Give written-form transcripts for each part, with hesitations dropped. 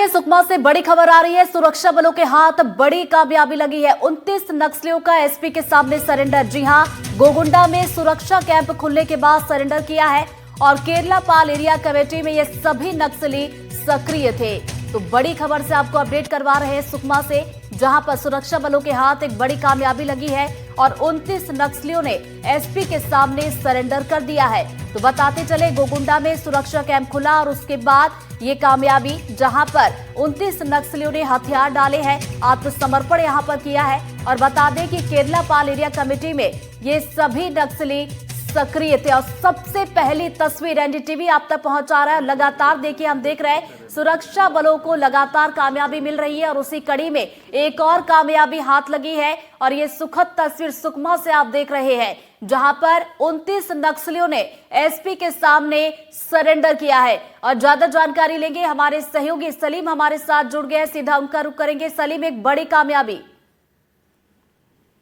सुकमा से बड़ी खबर आ रही है। सुरक्षा बलों के हाथ बड़ी कामयाबी लगी है। 29 नक्सलियों का एसपी के सामने सरेंडर। जी हां, गोगुंडा में सुरक्षा कैंप खुलने के बाद सरेंडर किया है और केरला पाल एरिया कमेटी में ये सभी नक्सली सक्रिय थे। तो बड़ी खबर से आपको अपडेट करवा रहे हैं सुकमा से, जहां पर सुरक्षा बलों के हाथ एक बड़ी कामयाबी लगी है और 29 नक्सलियों ने एसपी के सामने सरेंडर कर दिया है। तो बताते चले, गोगुंडा में सुरक्षा कैंप खुला और उसके बाद ये कामयाबी, जहां पर 29 नक्सलियों ने हथियार डाले हैं, आत्मसमर्पण यहां पर किया है। और बता दें कि केरला पाल एरिया कमेटी में ये सभी नक्सली सक्रिय थे। और सबसे पहली तस्वीर एनडीटीवी आप तक पहुंचा रहा है। लगातार देखिए, हम देख रहे हैं सुरक्षा बलों को लगातार कामयाबी मिल रही है और उसी कड़ी में एक और कामयाबी हाथ लगी है। और ये सुखद तस्वीर सुकमा से आप देख रहे हैं, जहां पर 29 नक्सलियों ने एसपी के सामने सरेंडर किया है। और ज्यादा जानकारी लेंगे, हमारे सहयोगी सलीम हमारे साथ जुड़ गए, सीधा उनका रुख करेंगे। सलीम, एक बड़ी कामयाबी।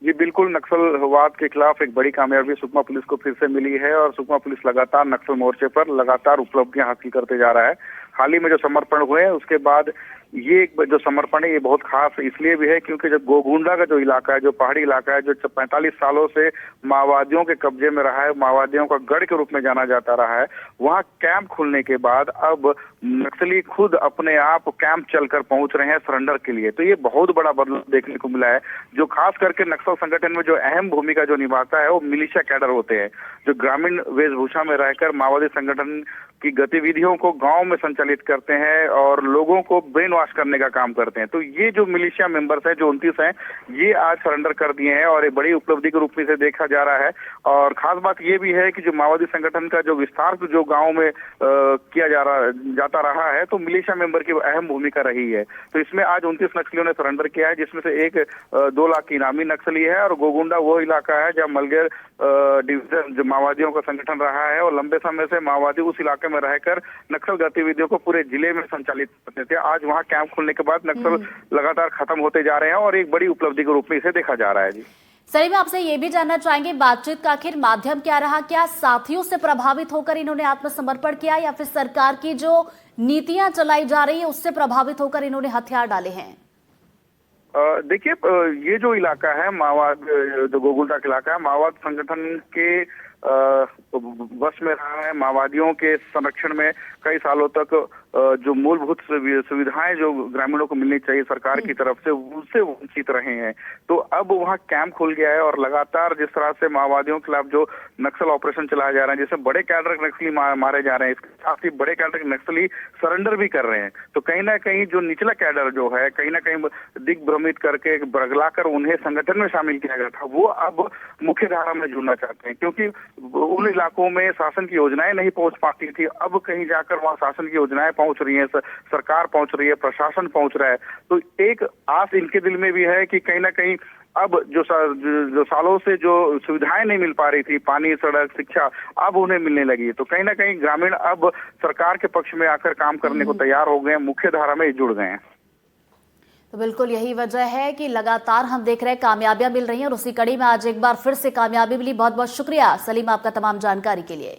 जी बिल्कुल, नक्सलवाद के खिलाफ एक बड़ी कामयाबी सुकमा पुलिस को फिर से मिली है और सुकमा पुलिस लगातार नक्सल मोर्चे पर लगातार उपलब्धियां हासिल करते जा रहा है। हाल ही में जो समर्पण हुए हैं उसके बाद ये जो समर्पण है ये बहुत खास इसलिए भी है क्योंकि जब गोगुंडा का जो इलाका है, जो पहाड़ी इलाका है, जो 45 सालों से माओवादियों के कब्जे में रहा है, माओवादियों का गढ़ के रूप में जाना जाता रहा है, वहां कैंप खुलने के बाद अब नक्सली खुद अपने आप कैंप चलकर पहुंच रहे हैं सरेंडर के लिए। तो ये बहुत बड़ा बदलाव देखने को मिला है। जो खास करके नक्सल संगठन में जो अहम भूमिका जो निभाता है वो मिलिशिया कैडर होते हैं, जो ग्रामीण वेशभूषा में रहकर माओवादी संगठन की गतिविधियों को गांव में संचालित करते हैं और लोगों को ब्रेन वॉश करने का काम करते हैं। तो ये जो मिलिशिया मेंबर्स हैं, जो 29 हैं, ये आज सरेंडर कर दिए हैं और एक बड़ी उपलब्धि के रूप में इसे देखा जा रहा है। और खास बात ये भी है कि जो माओवादी संगठन का जो विस्तार जो गांव में किया जाता रहा है, तो मिलिशिया मेंबर की अहम भूमिका रही है। तो इसमें आज 29 नक्सलियों ने सरेंडर किया है, जिसमें से एक 2 लाख की इनामी नक्सली है। और गोगुंडा वो इलाका है जहाँ मलगेर डिवीजन जो माओवादियों का संगठन रहा है और लंबे समय से माओवादी उस इलाके में रहकर नक्सल गतिविधियों को पूरे जिले में संचालित करते थे। आज वहां कैंप खुलने के बाद नक्सल लगातार खत्म होते जा रहे हैं और एक बड़ी उपलब्धि के रूप में इसे देखा जा रहा है। जी सही में आपसे ये भी जानना चाहेंगे, बातचीत का आखिर माध्यम क्या रहा? क्या साथियों से प्रभावित होकर इन्होंने आत्मसमर्पण किया या फिर सरकार की जो नीतियां चलाई जा रही है उससे प्रभावित होकर इन्होंने हथियार डाले हैं? देखिए, ये जो इलाका है माओवाद, जो गोगुंडा का इलाका है, माओवाद संगठन के बस में रहा है। माओवादियों के संरक्षण में कई सालों तक जो मूलभूत सुविधाएं जो ग्रामीणों को मिलनी चाहिए सरकार की तरफ से, उससे वंचित रहे हैं। तो अब वहां कैंप खुल गया है और लगातार जिस तरह से माओवादियों के खिलाफ जो नक्सल ऑपरेशन चलाए जा रहे हैं, जिसमें बड़े कैडर के नक्सली मारे जा रहे हैं, इसके साथ ही बड़े कैडर के नक्सली सरेंडर भी कर रहे हैं। तो कहीं ना कहीं जो निचला कैडर जो है, कहीं ना कहीं दिग्भ्रमित करके बरगलाकर उन्हें संगठन में शामिल किया गया था, वो अब मुख्य धारा में जुड़ना चाहते हैं, क्योंकि उन इलाकों में शासन की योजनाएं नहीं पहुंच पाती थी। अब कहीं जाकर वहां शासन की योजनाएं पहुंच रही है, सरकार पहुंच रही है, प्रशासन पहुंच रहा है। तो एक आस इनके दिल में भी है कि कहीं ना कहीं अब जो सालों से जो सुविधाएं नहीं मिल पा रही थी, पानी, सड़क, शिक्षा, अब उन्हें मिलने लगी। तो कहीं ना कहीं ग्रामीण अब सरकार के पक्ष में आकर काम करने को तैयार हो गए हैं, मुख्य धारा में जुड़ गए हैं। तो बिल्कुल यही वजह है कि लगातार हम देख रहे हैं कामयाबियां मिल रही हैं और उसी कड़ी में आज एक बार फिर से कामयाबी मिली। बहुत बहुत शुक्रिया सलीम आपका तमाम जानकारी के लिए।